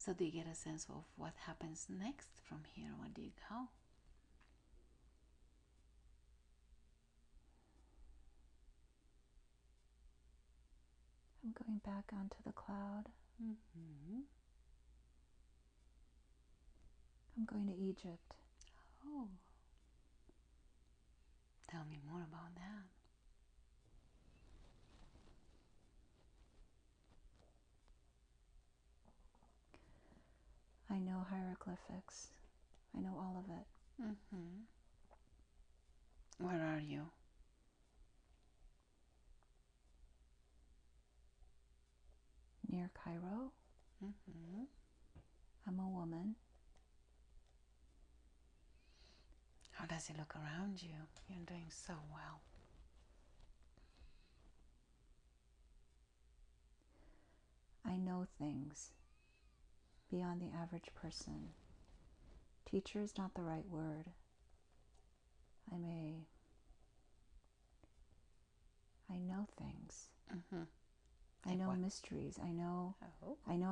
So do you get a sense of what happens next from here? Where do you go? I'm going back onto the cloud. Mm-hmm. I'm going to Egypt. Oh. Tell me more about that. I know hieroglyphics. I know all of it. Mm-hmm. Where are you? Near Cairo. Mm-hmm. I'm a woman. How does it look around you? You're doing so well. I know things beyond the average person. Teacher is not the right word. I know things. Mm-hmm. I know mysteries. I know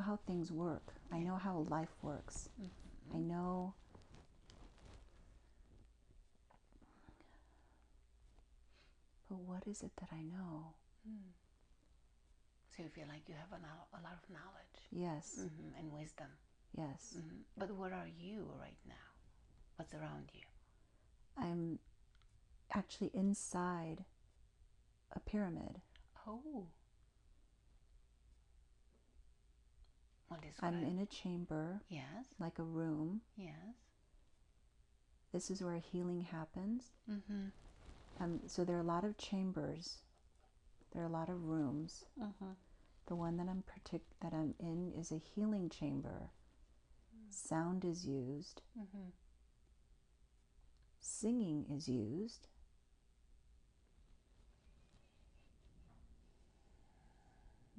how things work. Yeah. I know how life works. Mm-hmm. I know. But what is it that I know? So you feel like you have a lot of knowledge. Yes. Mm-hmm. And wisdom. Yes. Mm-hmm. But where are you right now? What's around you? I'm actually inside a pyramid. Oh. Well, describe. I'm in a chamber. Yes. Like a room. Yes. This is where healing happens. Mm-hmm. So there are a lot of chambers. There are a lot of rooms. Mm-hmm. The one that I'm in is a healing chamber. Sound is used. Mm-hmm. Singing is used.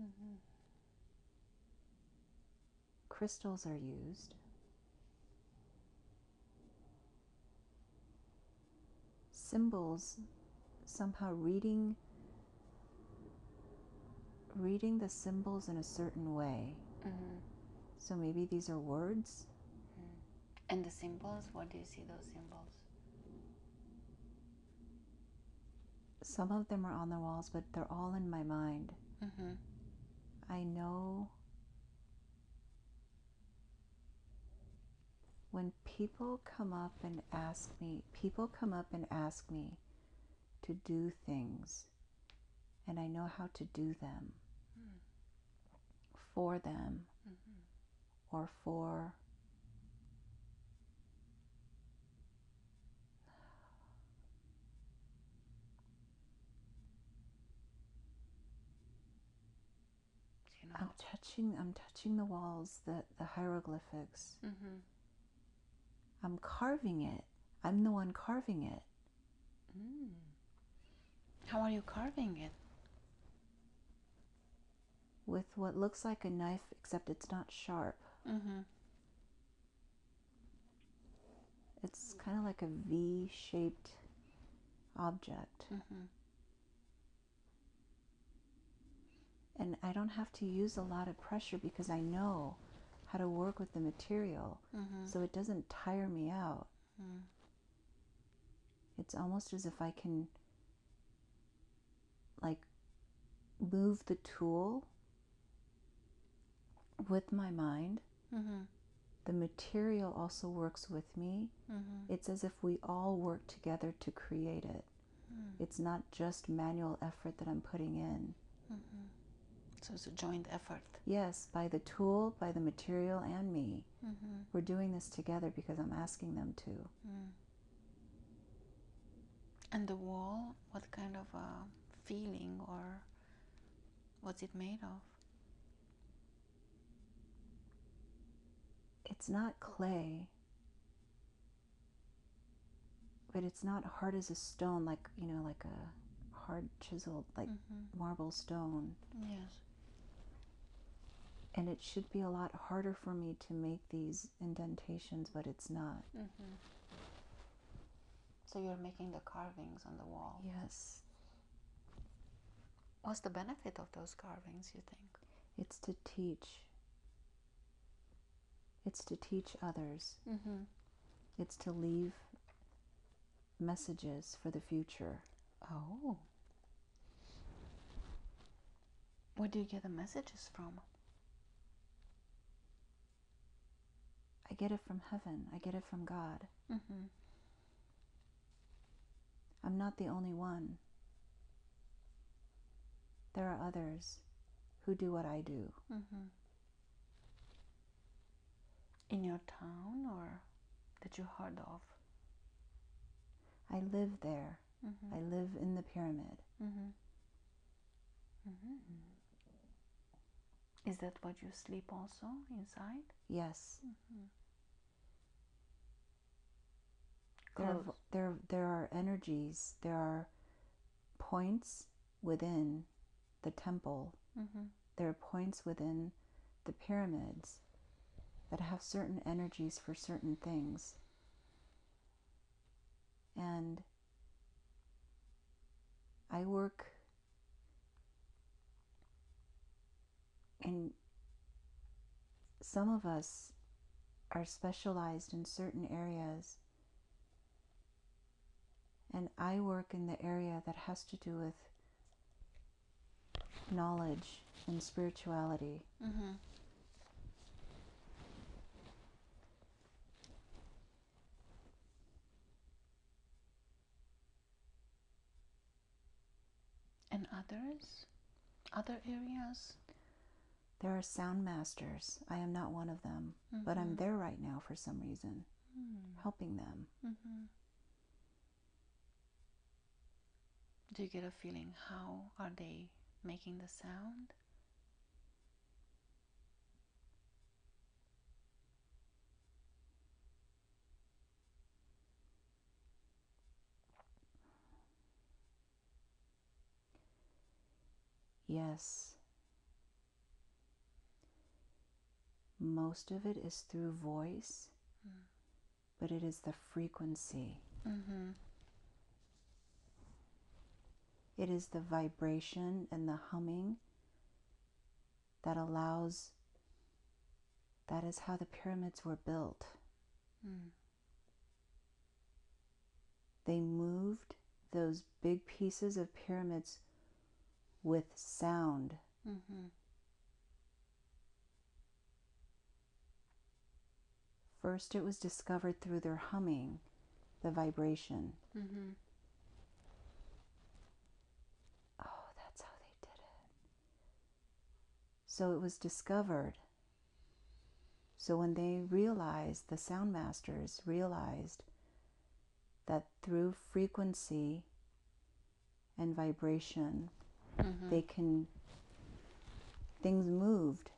Mm-hmm. Crystals are used. Symbols, somehow reading the symbols in a certain way. Mm-hmm. So maybe these are words. Mm-hmm. And the symbols, what do you see those symbols? Some of them are on the walls, but they're all in my mind. Mm-hmm. I know when people come up and ask me to do things, and I know how to do them for them or for You know. I'm touching the walls, the hieroglyphics. Mm-hmm. I'm carving it. I'm the one carving it. Mm. How are you carving it? With what looks like a knife, except it's not sharp. Mm-hmm. It's kind of like a V-shaped object. Mm-hmm. And I don't have to use a lot of pressure because I know how to work with the material. Mm-hmm. So it doesn't tire me out. Mm. It's almost as if I can like move the tool with my mind. Mm-hmm. The material also works with me. Mm-hmm. It's as if we all work together to create it. It's not just manual effort that I'm putting in. Mm-hmm. So it's a joint effort. Yes, by the tool, by the material, and me. Mm-hmm. We're doing this together because I'm asking them to. Mm. And the wall, what kind of a feeling or what's it made of? It's not clay, but it's not hard as a stone, like, like a hard chiseled, like marble stone. Yes. And it should be a lot harder for me to make these indentations, but it's not. Mm-hmm. So you're making the carvings on the wall. Yes. What's the benefit of those carvings, you think? It's to teach. It's to teach others. Mm-hmm. It's to leave messages for the future. Oh. Where do you get the messages from? I get it from heaven. I get it from God. Mm-hmm. I'm not the only one. There are others who do what I do. Mm-hmm. In your town, or that you heard of? I live there. Mm-hmm. I live in the pyramid. Mm-hmm. Mm-hmm. Is that what you sleep also inside? Yes. Mm-hmm. There are energies, there are points within the temple. Mm-hmm. There are points within the pyramids that have certain energies for certain things. And I work in, some of us are specialized in certain areas, and I work in the area that has to do with knowledge and spirituality. Mm-hmm. And others? Other areas? There are sound masters. I am not one of them, Mm-hmm. but I'm there right now for some reason, helping them. Mm-hmm. Do you get a feeling how are they making the sound? Yes. Most of it is through voice, but it is the frequency. Mm-hmm. It is the vibration and the humming that allows, that is how the pyramids were built. They moved those big pieces of pyramids with sound. Mm-hmm. First, it was discovered through their humming, the vibration. Mm-hmm. Oh, that's how they did it. So it was discovered. So when they realized, the sound masters realized that through frequency and vibration, things moved.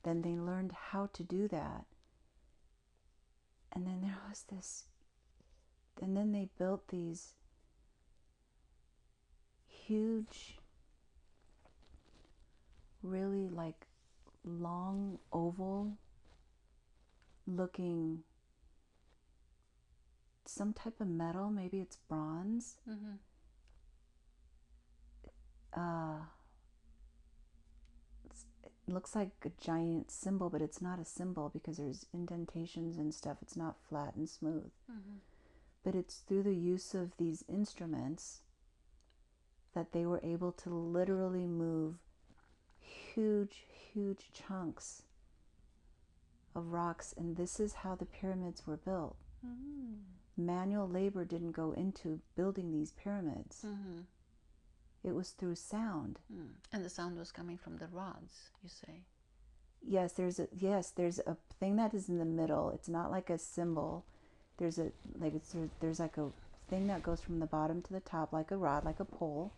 Then they learned how to do that. And then there was this, and then they built these huge, really like long oval looking, some type of metal, maybe it's bronze. It looks like a giant symbol, but it's not a symbol because there's indentations and stuff. It's not flat and smooth. But it's through the use of these instruments that they were able to literally move huge, huge chunks of rocks. And this is how the pyramids were built. Manual labor didn't go into building these pyramids. It was through sound. And the sound was coming from the rods, you say? Yes, there's a thing that is in the middle. It's not like a symbol. There's like a thing that goes from the bottom to the top, like a rod, like a pole,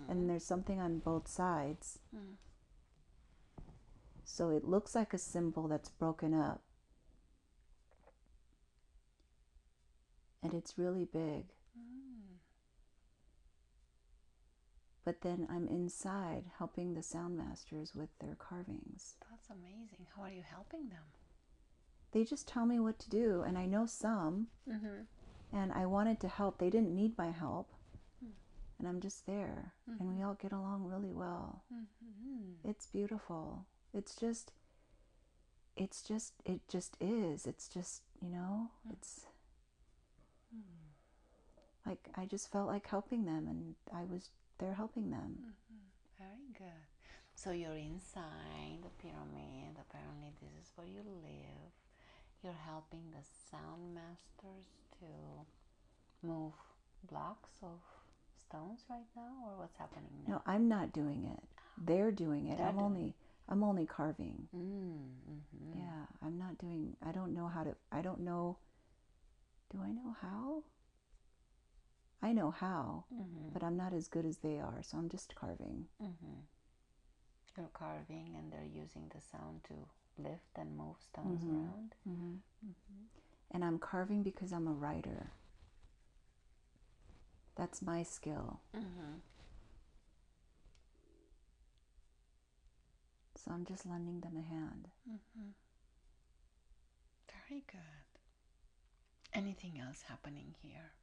and then there's something on both sides. So it looks like a symbol that's broken up, and it's really big. But then I'm inside helping the sound masters with their carvings. That's amazing. How are you helping them? They just tell me what to do, and I know some, and I wanted to help. They didn't need my help, and I'm just there, and we all get along really well. It's beautiful. It's just, it just is. It's just, it's like I just felt like helping them, and I was there helping them. Very good. So you're inside the pyramid. Apparently this is where you live. You're helping the sound masters to move blocks of stones right now, or what's happening now? No, I'm not doing it. They're doing it. I'm only carving. Yeah, I'm not doing. I don't know how to. I don't know. Do I know how? I know how, but I'm not as good as they are, so I'm just carving. You're carving, and they're using the sound to lift and move stones around. And I'm carving because I'm a writer. That's my skill. So I'm just lending them a hand. Very good. Anything else happening here?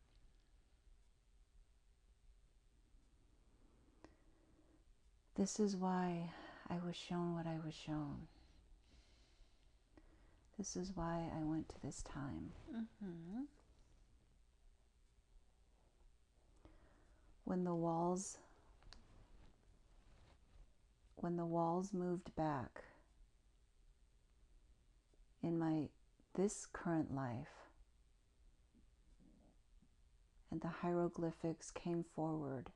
This is why I was shown what I was shown. This is why I went to this time. When the walls moved back in this current life, and the hieroglyphics came forward,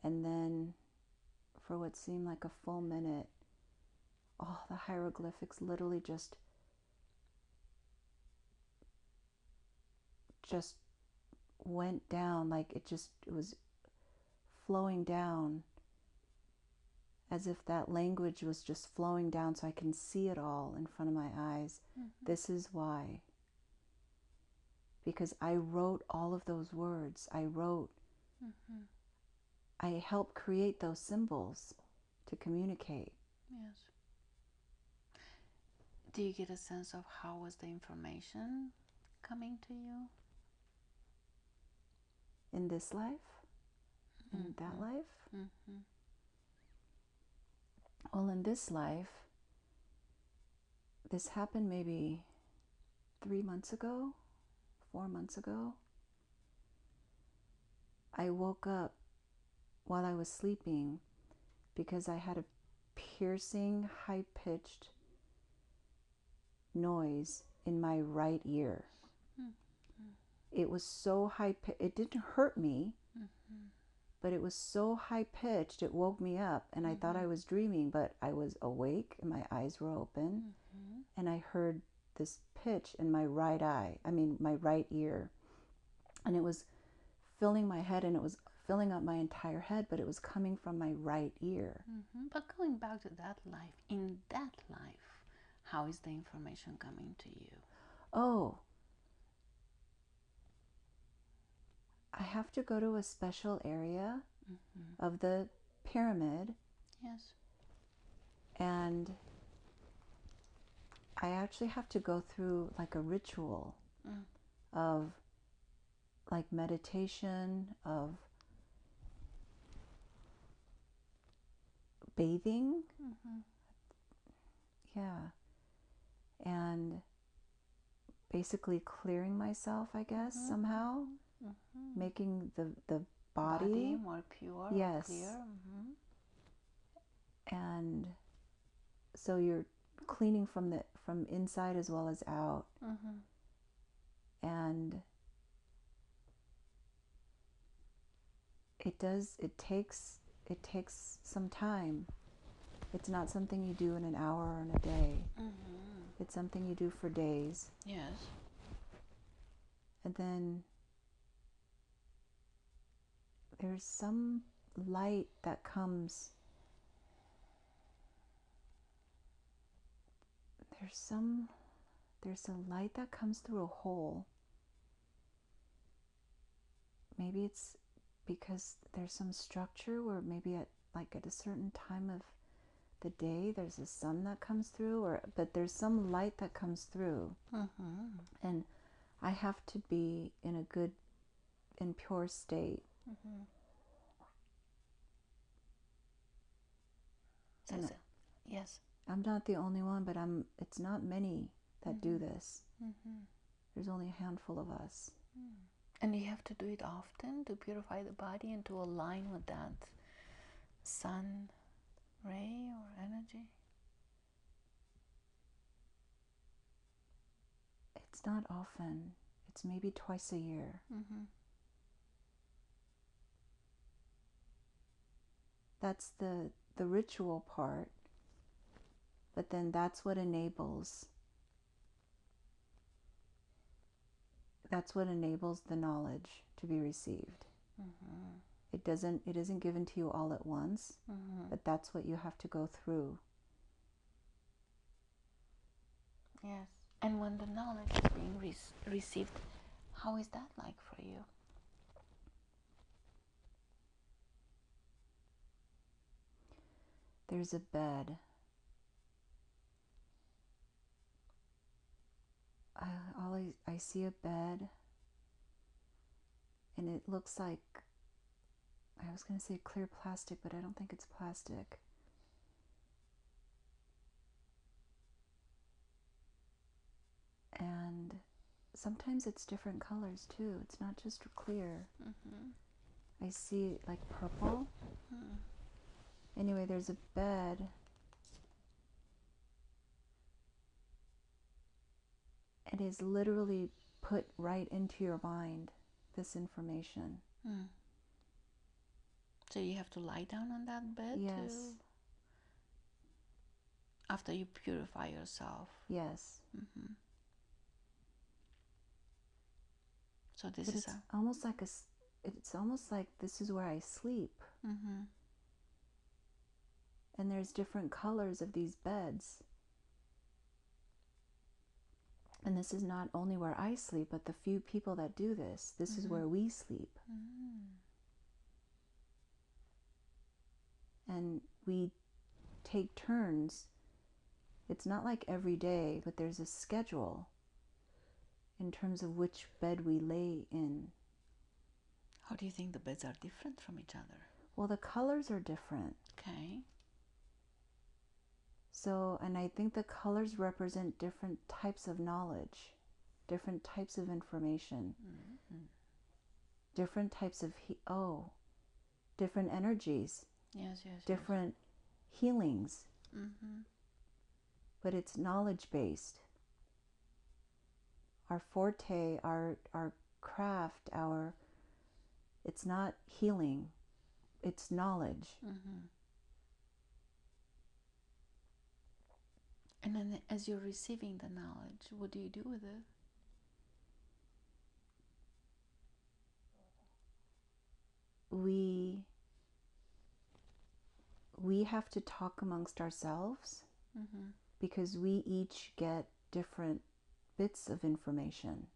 and then for what seemed like a full minute, all the hieroglyphics literally just went down, like it was flowing down, as if that language was just flowing down so I can see it all in front of my eyes. This is why. Because I wrote all of those words. I helped create those symbols to communicate. Yes. Do you get a sense of how was the information coming to you? In this life? In that life? Well, in this life, this happened maybe 3 months ago, 4 months ago. I woke up while I was sleeping because I had a piercing, high-pitched noise in my right ear. It was so high-pitched. It didn't hurt me, but it was so high-pitched, it woke me up, and I thought I was dreaming, but I was awake, and my eyes were open, and I heard this pitch in my right ear, and it was filling my head, and it was filling up my entire head, but it was coming from my right ear. But going back to that life, in that life, how is the information coming to you? Oh, I have to go to a special area of the pyramid. Yes. And I actually have to go through like a ritual of like meditation, of bathing. Yeah. And basically clearing myself, I guess, somehow. Making the body more pure, yes, clear. And so you're cleaning from inside as well as out. And it takes some time. It's not something you do in an hour or in a day. It's something you do for days. Yes. And then there's some light that comes. There's a light that comes through a hole. Maybe it's because there's some structure where maybe at a certain time of the day there's a sun that comes through, but there's some light that comes through. And I have to be in a good and pure state. Yes. I'm not the only one, but it's not many that do this. There's only a handful of us. And you have to do it often to purify the body and to align with that sun ray or energy? It's not often. It's maybe twice a year. That's the ritual part, but then that's what enables the knowledge to be received. It isn't given to you all at once, but that's what you have to go through. Yes. And when the knowledge is being received, how is that like for you? There's a bed. I see a bed, and it looks like, I was going to say clear plastic, but I don't think it's plastic. And sometimes it's different colors too. It's not just clear. I see like purple. Anyway, there's a bed, and is literally put right into your mind, this information. So you have to lie down on that bed? Yes. After you purify yourself? Yes. So this but is it's almost like this is where I sleep. And there's different colors of these beds. And this is not only where I sleep, but the few people that do this. This is where we sleep. And we take turns. It's not like every day, but there's a schedule in terms of which bed we lay in. How do you think the beds are different from each other? Well, the colors are different. Okay. So, and I think the colors represent different types of knowledge, different types of information, different types of, different energies, different healings. But it's knowledge-based. Our forte, our craft, it's not healing, it's knowledge. And then as you're receiving the knowledge, what do you do with it? We have to talk amongst ourselves because we each get different bits of information.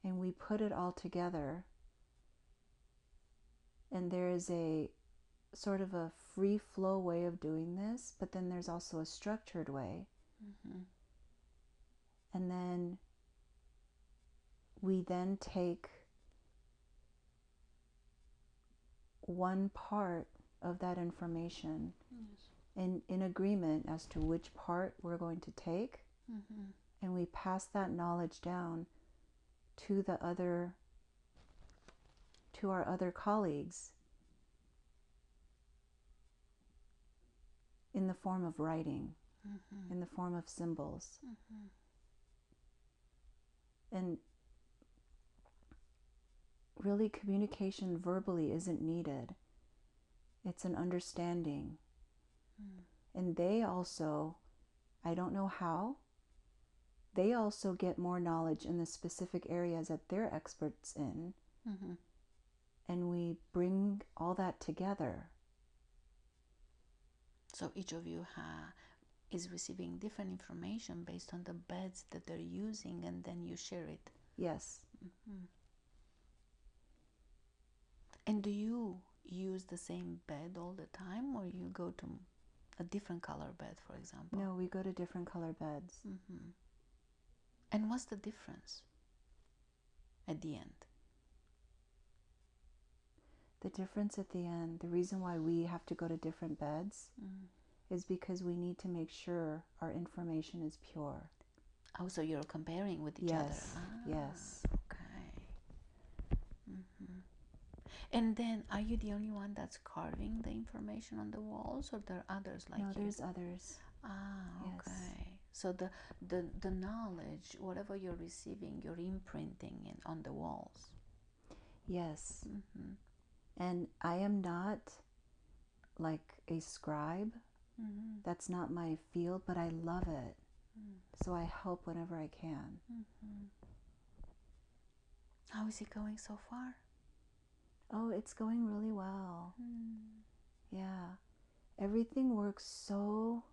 And we put it all together. And there is a sort of a free flow way of doing this, but then there's also a structured way. And then we then take one part of that information in agreement as to which part we're going to take, and we pass that knowledge down to our other colleagues in the form of writing, in the form of symbols. And really, communication verbally isn't needed. It's an understanding. And they also, I don't know how, they also get more knowledge in the specific areas that they're experts in. And we bring all that together. So each of you is receiving different information based on the beds that they're using, and then you share it. Yes. And do you use the same bed all the time, or you go to a different color bed, for example? No, we go to different color beds. And what's the difference at the end? The difference at the end, the reason why we have to go to different beds is because we need to make sure our information is pure. Oh, so you're comparing with each other. Yes. Okay. And then, are you the only one that's carving the information on the walls, or there are others like you? No, there's others. Okay. So the knowledge, whatever you're receiving, you're imprinting it on the walls. Yes. And I am not like a scribe. That's not my field, but I love it. So I help whenever I can. How is it going so far? Oh, it's going really well. Yeah. Everything works so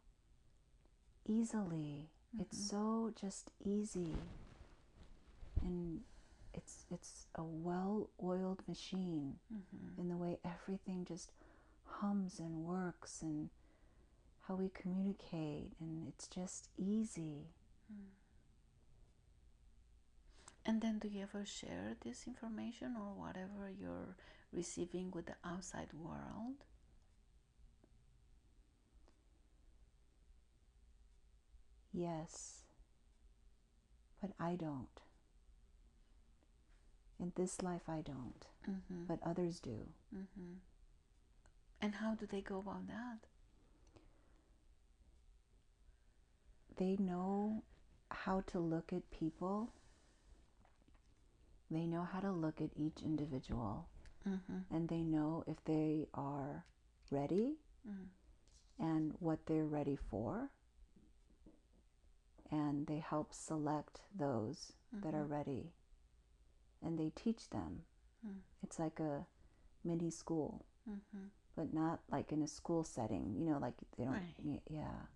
easily. It's so just easy. And it's a well-oiled machine in the way everything just hums and works, and how we communicate, and it's just easy. And then do you ever share this information or whatever you're receiving with the outside world? Yes, but I don't. In this life I don't, but others do. And how do they go about that? They know how to look at people. They know how to look at each individual. And they know if they are ready and what they're ready for. And they help select those that are ready. And they teach them. It's like a mini school, but not like in a school setting, you know, like they don't, yeah.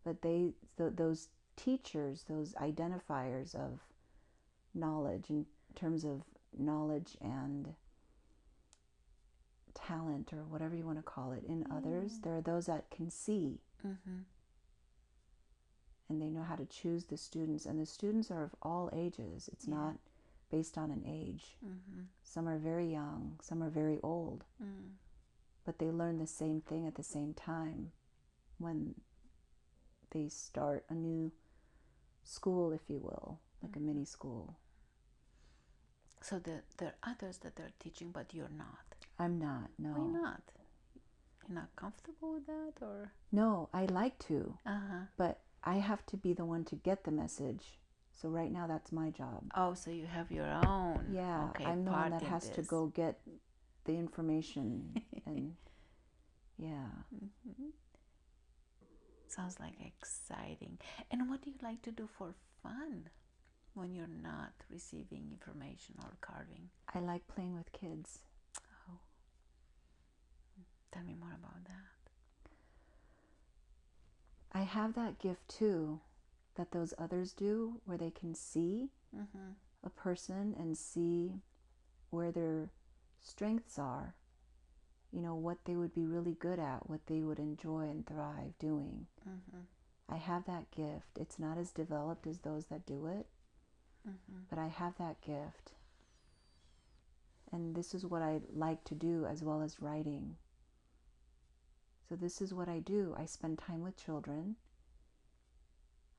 But those teachers, those identifiers of knowledge in terms of knowledge and talent, or whatever you want to call it, in others, there are those that can see. And they know how to choose the students. And the students are of all ages. It's not based on an age. Some are very young, some are very old. But they learn the same thing at the same time when they start a new school, if you will, like a mini school. So there are others that they're teaching, but you're not. I'm not, no. Why not? You're not comfortable with that, or? No, I like to, but I have to be the one to get the message. So right now that's my job. Oh, so you have your own. Yeah, I'm the one that has to go get the information. And Sounds like exciting. And what do you like to do for fun when you're not receiving information or carving? I like playing with kids. Oh. Tell me more about that. I have that gift too, that those others do, where they can see a person and see where their strengths are, you know, what they would be really good at, what they would enjoy and thrive doing. I have that gift. It's not as developed as those that do it, but I have that gift. And this is what I like to do, as well as writing. So this is what I do. I spend time with children.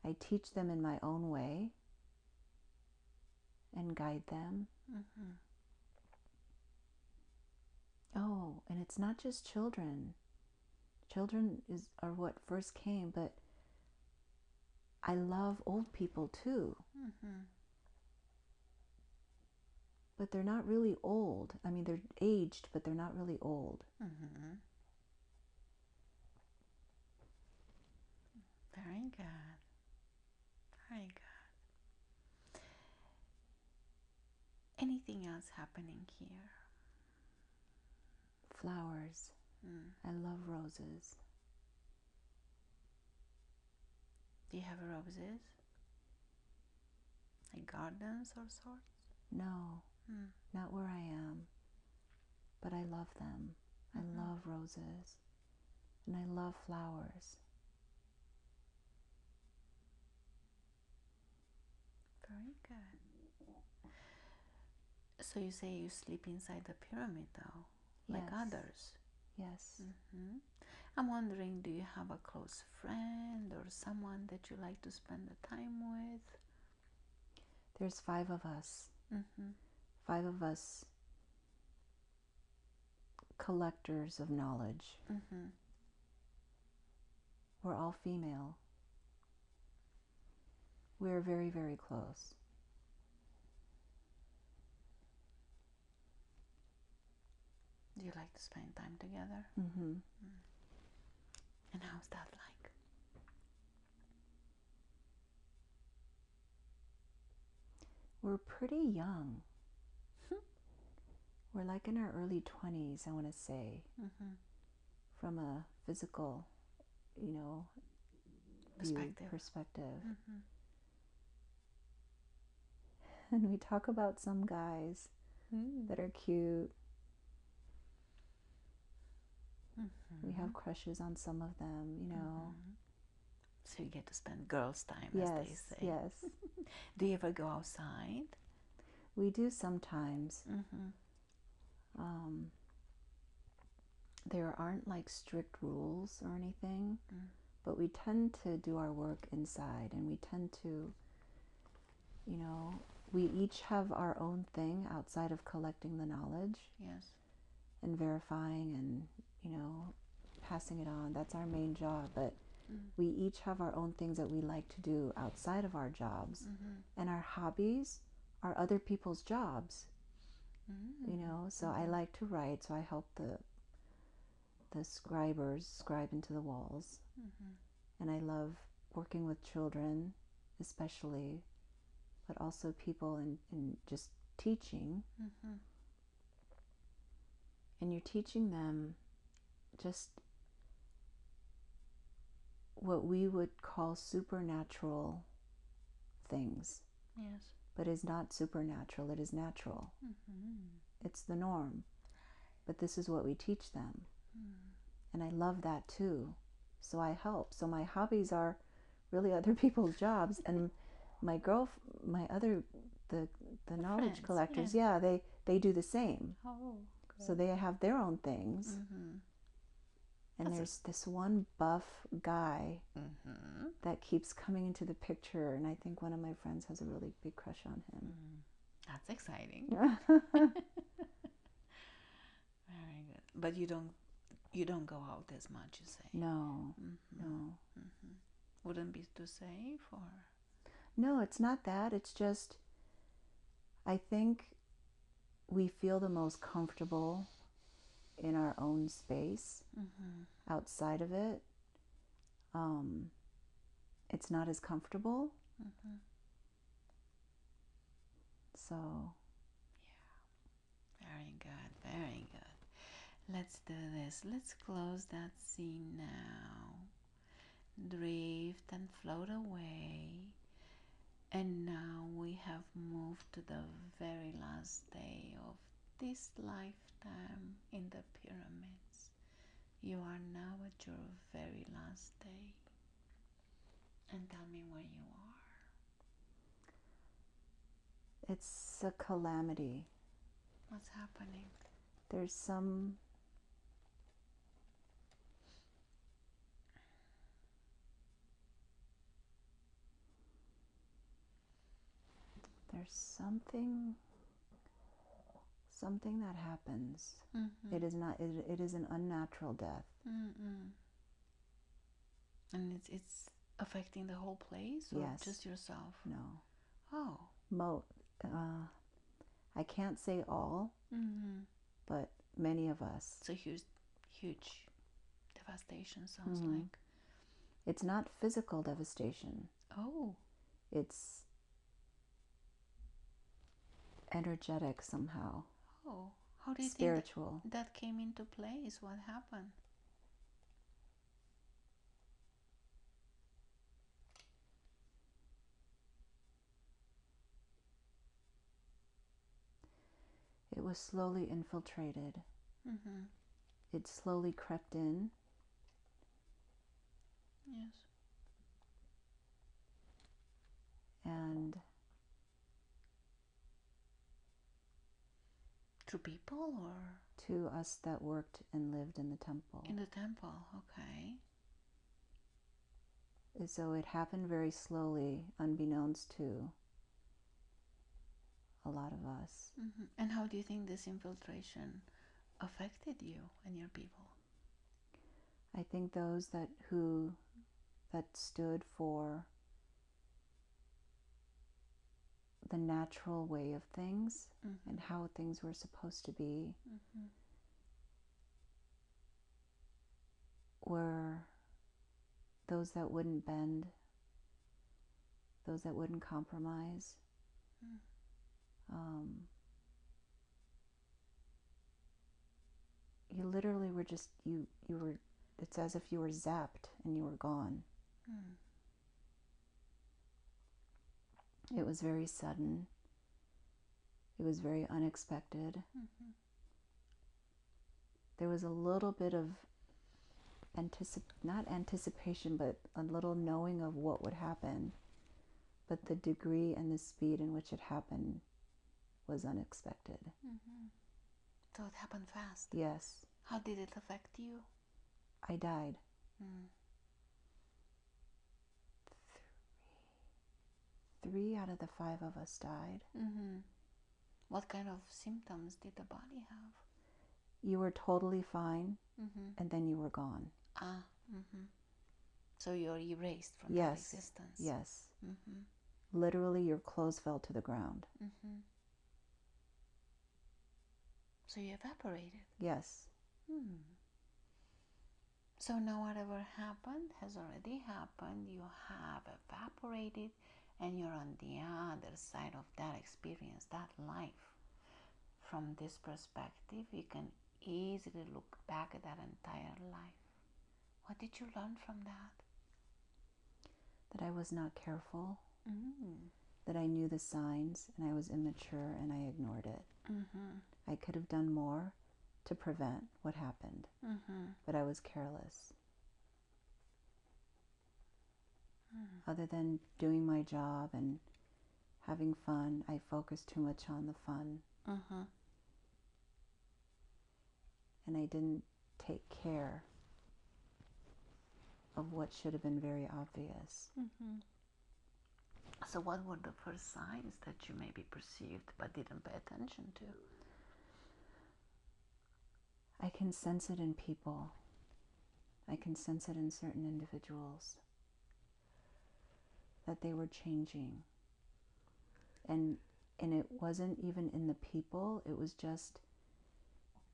I teach them in my own way and guide them. Oh, and it's not just children. Children are what first came, but I love old people too. But they're not really old. I mean, they're aged, but they're not really old. Very good. Very good. Anything else happening here? Flowers. I love roses. Do you have roses? Like gardens or sorts? No, not where I am. But I love them. I love roses. And I love flowers. Very good. So you say you sleep inside the pyramid, though, like others? Yes. I'm wondering, do you have a close friend or someone that you like to spend the time with? There's 5 of us. Mm-hmm. 5 of us collectors of knowledge. Mm-hmm. We're all female. We're very, very close. Do you like to spend time together? Mm-hmm. And how's that like? We're pretty young. We're like in our early 20s, I want to say, from a physical, perspective. And we talk about some guys that are cute. We have crushes on some of them, So you get to spend girls' time, Yes, as they say. yes. Do you ever go outside? We do sometimes. There aren't like strict rules or anything, but we tend to do our work inside, and we tend to, we each have our own thing outside of collecting the knowledge. Yes. And verifying and, passing it on. That's our main job, but we each have our own things that we like to do outside of our jobs. And our hobbies are other people's jobs. So I like to write, so I help the scribers scribe into the walls. And I love working with children, especially, but also people in just teaching. And you're teaching them just what we would call supernatural things. Yes. But it's not supernatural, it is natural. It's the norm. But this is what we teach them. And I love that too. So I help. So my hobbies are really other people's jobs. And my knowledge Friends, collectors, yeah. they do the same. Oh, so they have their own things. And there's this one buff guy that keeps coming into the picture, and I think one of my friends has a really big crush on him. That's exciting. Very good. But you don't go out as much, you say? No, no. Wouldn't be too safe, or? No, it's not that. It's just, I think we feel the most comfortable in our own space. Outside of it, it's not as comfortable. So, yeah. Very good, very good. Let's do this. Let's close that scene now. Drift and float away. And now we have moved to the very last day of this lifetime in the pyramids. You are now at your very last day. And tell me where you are. It's a calamity. What's happening? There's something that happens. It is not. It is an unnatural death. And it's affecting the whole place, or Yes. just yourself? No. Oh. I can't say all, but many of us. It's a huge devastation, sounds like. It's not physical devastation. Oh. It's energetic somehow. Oh. How do you spiritual. think that came into place? What happened? It was slowly infiltrated. It slowly crept in. Yes. And To people or? To us that worked and lived in the temple. In the temple, okay. And so it happened very slowly, unbeknownst to a lot of us. Mm-hmm. And how do you think this infiltration affected you and your people? I think those that stood for the natural way of things Mm-hmm. and how things were supposed to be Mm-hmm. were those that wouldn't bend, those that wouldn't compromise. You literally were just, you were, it's as if you were zapped and you were gone. It was very sudden. It was very unexpected. There was a little bit of not anticipation, but a little knowing of what would happen. But the degree and the speed in which it happened was unexpected. So it happened fast? Yes. How did it affect you? I died. 3 out of the 5 of us died. What kind of symptoms did the body have? You were totally fine, and then you were gone. So you're erased from that existence? Yes. Literally, your clothes fell to the ground. So you evaporated? Yes. So now whatever happened has already happened. You have evaporated and you're on the other side of that experience, that life. From this perspective, you can easily look back at that entire life. What did you learn from that? That I was not careful, that I knew the signs and I was immature and I ignored it. I could have done more to prevent what happened, but I was careless. Other than doing my job and having fun, I focused too much on the fun. And I didn't take care of what should have been very obvious. So what were the first signs that you maybe perceived but didn't pay attention to? I can sense it in people. I can sense it in certain individuals that they were changing. And it wasn't even in the people, it was just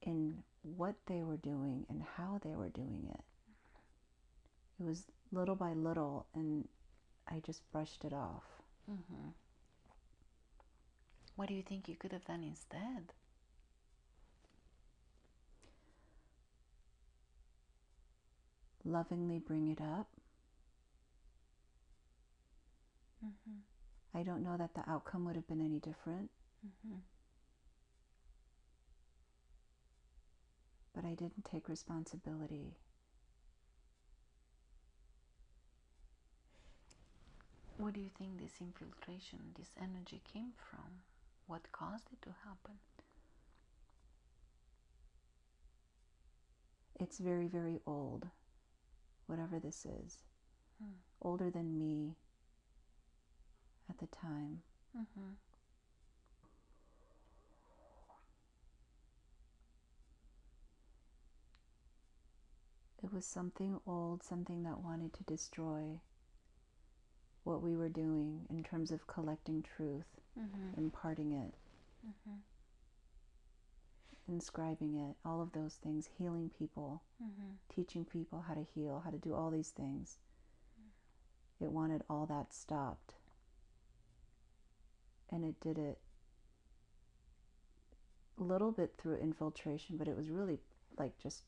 in what they were doing and how they were doing it. It was little by little, and I just brushed it off. What do you think you could have done instead? Lovingly bring it up. I don't know that the outcome would have been any different. But I didn't take responsibility. Where do you think this infiltration, this energy came from? What caused it to happen? It's very, very old, whatever this is. Older than me at the time. It was something old, something that wanted to destroy what we were doing in terms of collecting truth, imparting it, inscribing it, all of those things, healing people, teaching people how to heal, how to do all these things. It wanted all that stopped. And it did it a little bit through infiltration, but it was really like just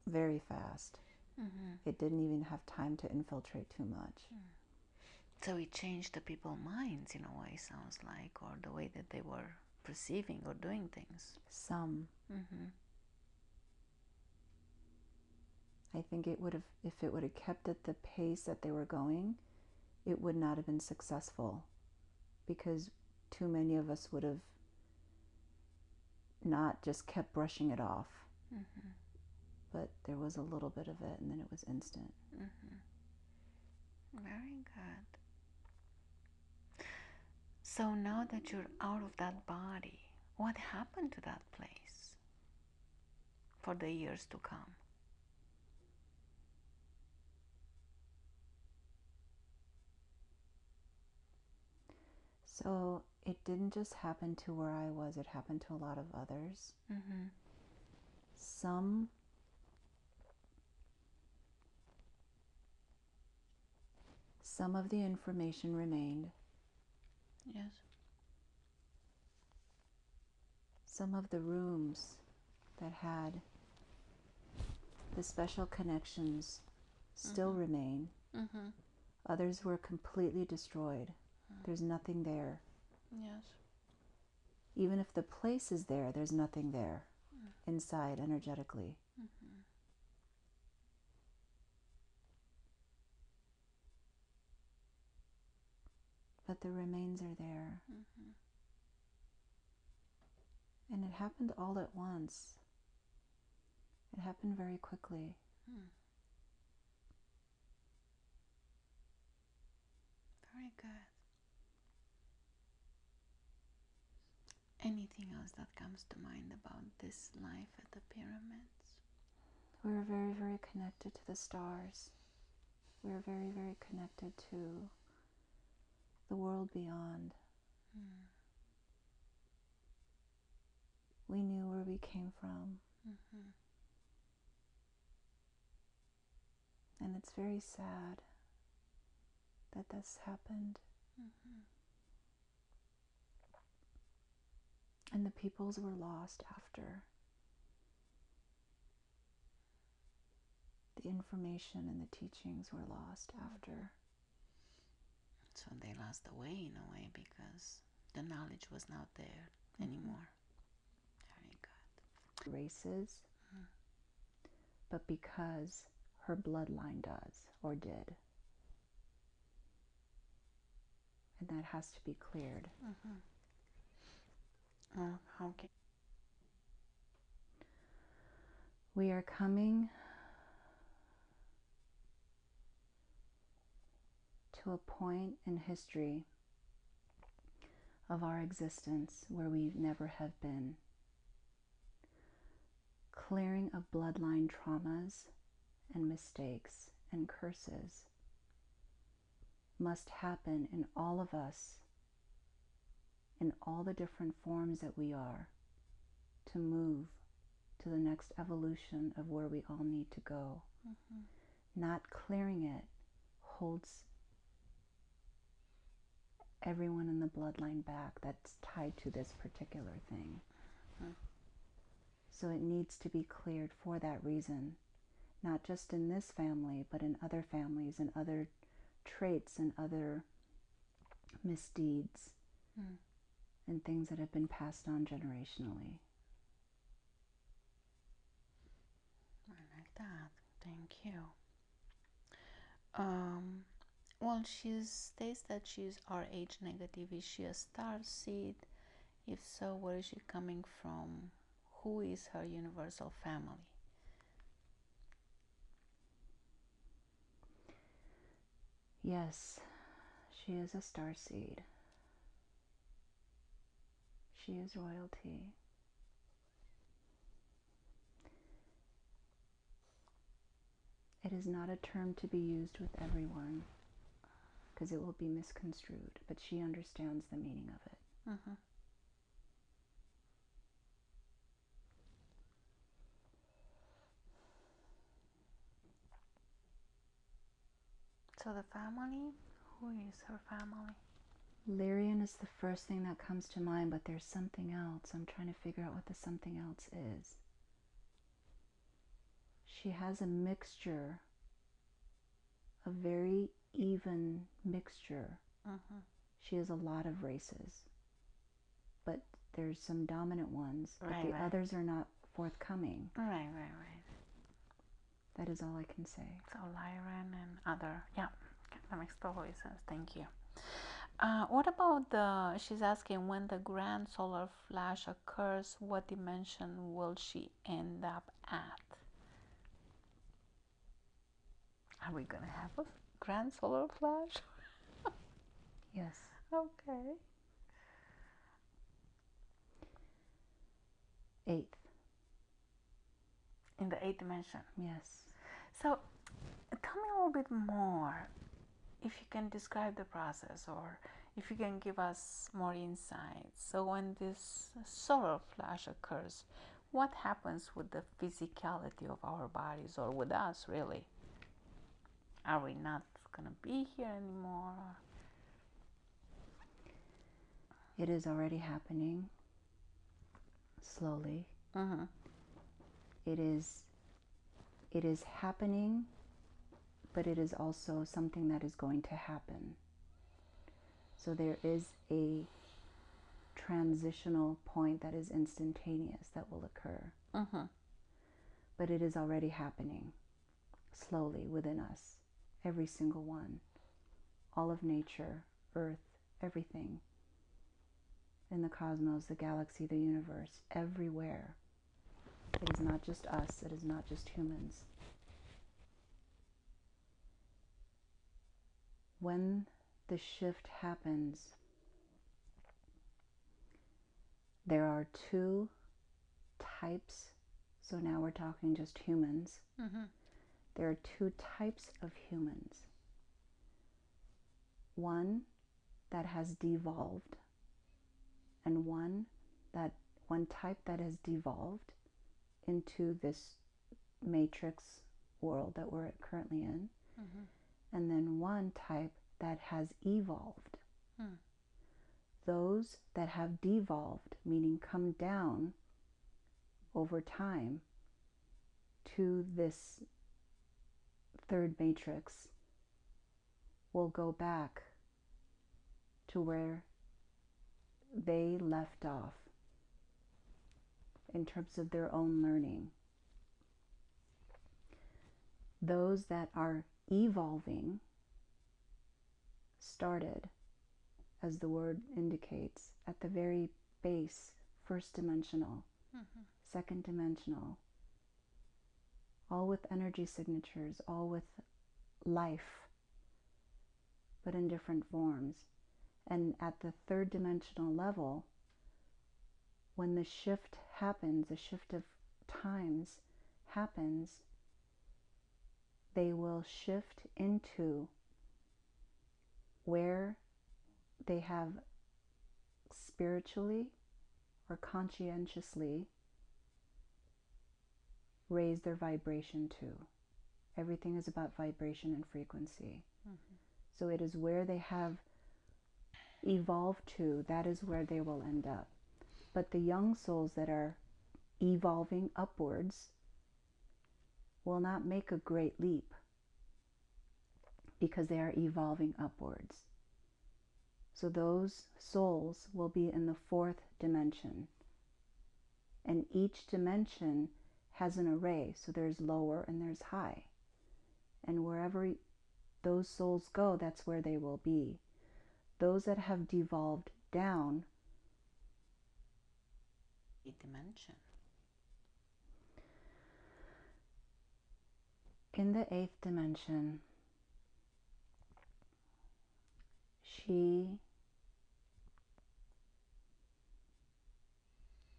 very fast. It didn't even have time to infiltrate too much. So it changed the people's minds in a way, sounds like, or the way that they were perceiving or doing things. Some. I think it would have, if it would have kept at the pace that they were going, it would not have been successful, because too many of us would have not just kept brushing it off. But there was a little bit of it, and then it was instant. Very good. So now that you're out of that body, what happened to that place for the years to come? So it didn't just happen to where I was, it happened to a lot of others. Some of the information remained. Yes. Some of the rooms that had the special connections still remain. Others were completely destroyed. There's nothing there. Yes. Even if the place is there, there's nothing there inside energetically. But the remains are there. And it happened all at once. It happened very quickly. Very good. Anything else that comes to mind about this life at the pyramids? We were very, very connected to the stars. We were very, very connected to the world beyond. We knew where we came from. And it's very sad that this happened. And the peoples were lost after. The information and the teachings were lost after. So they lost the way in a way because the knowledge was not there anymore. Very good. Races, but because her bloodline does or did. And that has to be cleared. Okay. We are coming to a point in history of our existence where we never have been. Clearing of bloodline traumas and mistakes and curses must happen in all of us, in all the different forms that we are, to move to the next evolution of where we all need to go. Not clearing it holds everyone in the bloodline back that's tied to this particular thing. So it needs to be cleared for that reason, not just in this family, but in other families and other traits and other misdeeds and things that have been passed on generationally. I like that. Thank you. Well, she states that she's RH negative. Is she a starseed? If so, where is she coming from? Who is her universal family? Yes, she is a starseed. She is royalty. It is not a term to be used with everyone because it will be misconstrued, but she understands the meaning of it. So the family, who is her family? Lyrian is the first thing that comes to mind, but there's something else. I'm trying to figure out what the something else is. She has a mixture, a very even mixture. She has a lot of races, but there's some dominant ones, but the others are not forthcoming. Right. That is all I can say. So Lyran and other, yeah, that makes totally sense. Thank you. What about she's asking, when the grand solar flash occurs, what dimension will she end up at? Are we going to have a grand solar flash? Yes. Okay. 8th. In the 8th dimension? Yes. So, tell me a little bit more, if you can describe the process, or if you can give us more insights. So when this solar flash occurs, what happens with the physicality of our bodies, or with us really? Are we not going to be here anymore? It is already happening slowly. Mm-hmm. It is happening, but it is also something that is going to happen. So there is a transitional point that is instantaneous that will occur. Mm-hmm. But it is already happening slowly within us, every single one, all of nature, earth, everything in the cosmos, the galaxy, the universe, everywhere. It is not just us, it is not just humans. When the shift happens, there are 2 types. So now we're talking just humans. Mm-hmm. There are 2 types of humans. One that has devolved, and one type that has devolved into this matrix world that we're currently in. Mm-hmm. And then one type that has evolved. Those that have devolved, meaning come down over time to this 3rd matrix, will go back to where they left off in terms of their own learning. Those that are evolving started, as the word indicates, at the very base, 1st dimensional, 2nd dimensional, all with energy signatures, all with life, but in different forms. And at the 3rd dimensional level, when the shift happens, the shift of times happens, they will shift into where they have spiritually or conscientiously raised their vibration to. Everything is about vibration and frequency. So it is where they have evolved to, that is where they will end up. But the young souls that are evolving upwards will not make a great leap because they are evolving upwards. So those souls will be in the 4th dimension. And each dimension has an array. So there's lower and there's high. And wherever those souls go, that's where they will be. Those that have devolved down, Dimension. in the 8th dimension, she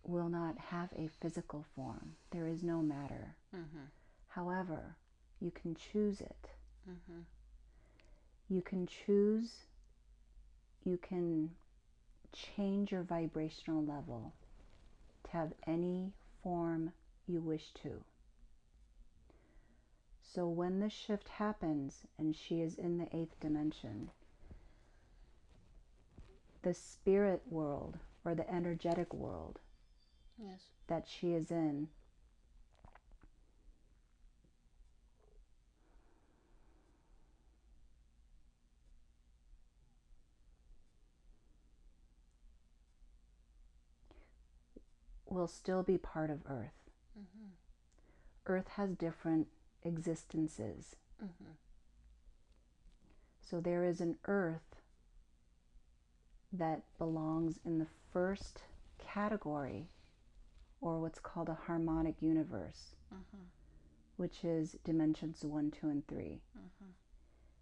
will not have a physical form. There is no matter. However, you can choose it. You can choose, you can change your vibrational level to have any form you wish to. So when the shift happens and she is in the 8th dimension, the spirit world or the energetic world that she is in will still be part of Earth. Earth has different existences. So there is an Earth that belongs in the first category, or what's called a harmonic universe, which is dimensions 1, 2, and 3.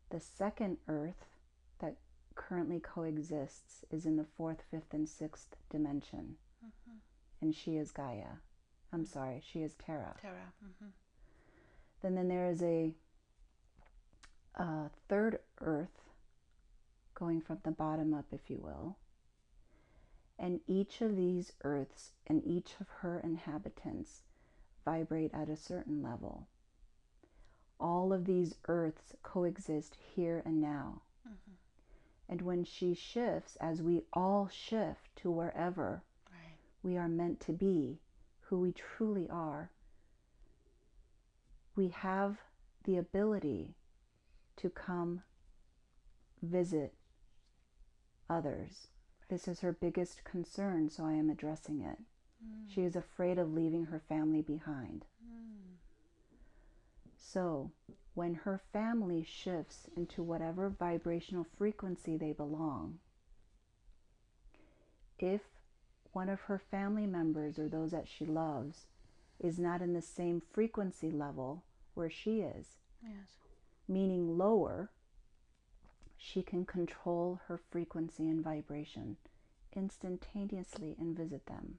The second Earth that currently coexists is in the 4th, 5th, and 6th dimension. And she is Gaia. I'm sorry, she is Terra. Then there is a third Earth, going from the bottom up, if you will. And each of these Earths and each of her inhabitants vibrate at a certain level. All of these Earths coexist here and now. And when she shifts, as we all shift to wherever we are meant to be, who we truly are, we have the ability to come visit others. This is her biggest concern, so I am addressing it. She is afraid of leaving her family behind. So when her family shifts into whatever vibrational frequency they belong, if one of her family members or those that she loves is not in the same frequency level where she is, meaning lower, she can control her frequency and vibration instantaneously and visit them.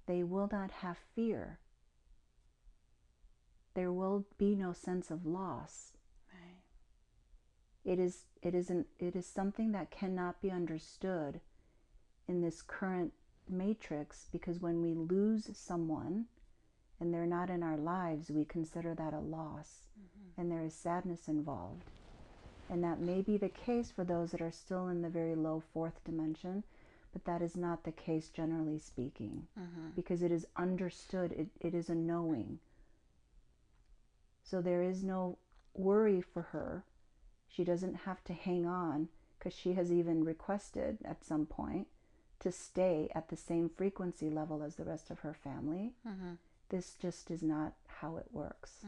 They will not have fear. There will be no sense of loss. It is something that cannot be understood in this current matrix, because when we lose someone and they're not in our lives, we consider that a loss, and there is sadness involved. And that may be the case for those that are still in the very low 4th dimension, but that is not the case generally speaking, because it is understood, it is a knowing. So there is no worry for her. She doesn't have to hang on, because she has even requested at some point to stay at the same frequency level as the rest of her family. This just is not how it works.